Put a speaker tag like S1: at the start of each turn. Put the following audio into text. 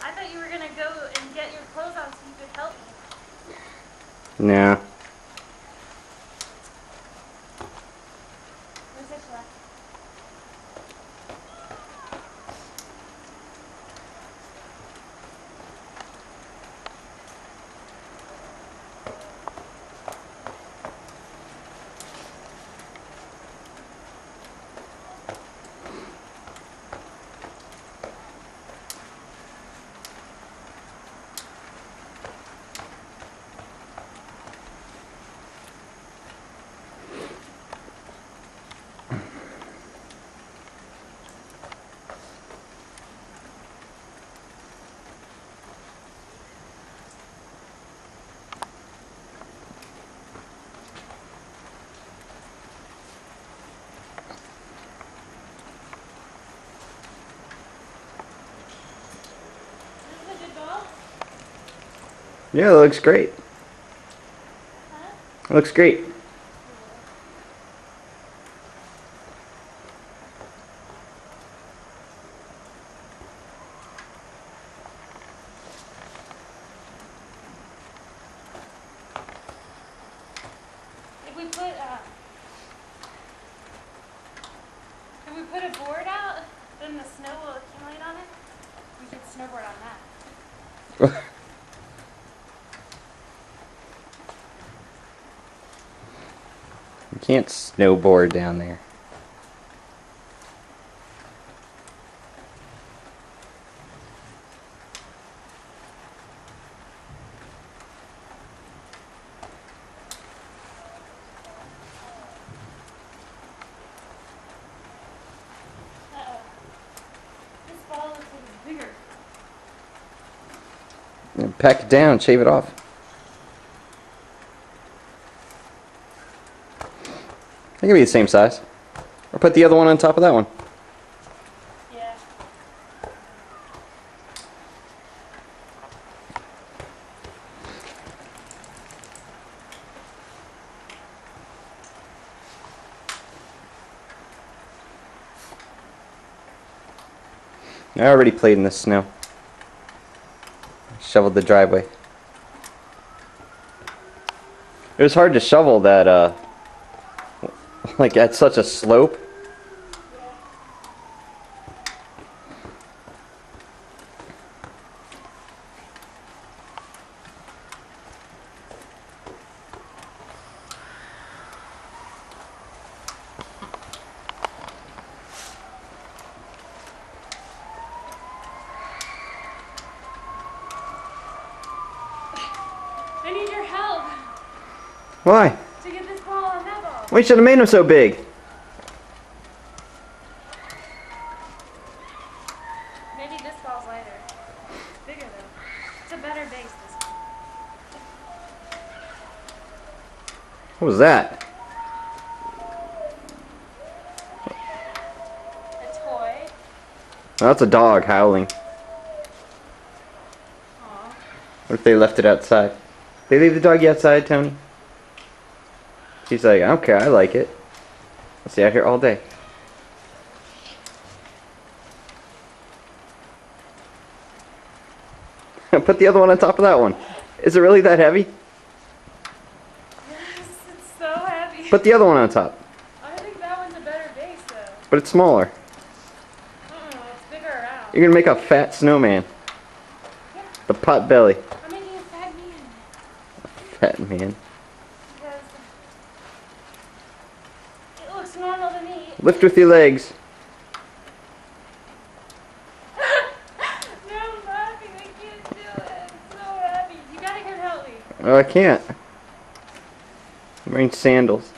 S1: I thought you were gonna go and get your clothes on so you could help me.
S2: Nah.
S1: Where's this left?
S2: Yeah, it looks great.
S1: Huh?
S2: It looks great.
S1: If we put a board out, then the snow will accumulate on it. We could snowboard on that.
S2: You can't snowboard down there.
S1: Uh-oh. This ball looks like it's bigger.
S2: And pack it down, shave it off. They can be the same size. Or put the other one on top of that one.
S1: Yeah.
S2: I already played in the snow. Shoveled the driveway. It was hard to shovel that, like at such a slope.
S1: I need your help
S2: Why?
S1: to get this ball on that ball.
S2: We should have made them so big.
S1: Maybe this ball's lighter. It's bigger though. It's a better base this one.
S2: What was that?
S1: A toy.
S2: Oh, that's a dog howling.
S1: Aw.
S2: What if they left it outside? They leave the doggy outside, Tony? She's like, I don't care, I like it. I'll stay out here all day. Put the other one on top of that one. Is it really that heavy?
S1: Yes, it's so heavy.
S2: Put the other one on top.
S1: I think that one's a better base though.
S2: But it's smaller.
S1: It's bigger around.
S2: You're gonna make a fat snowman.
S1: Yeah.
S2: The pot belly.
S1: I'm making a fat man.
S2: Fat man.
S1: Because it looks normal to me.
S2: Lift with your legs.
S1: No, I'm laughing. I can't do it. It's so heavy. You gotta come help me.
S2: Oh, I can't. I'm wearing sandals.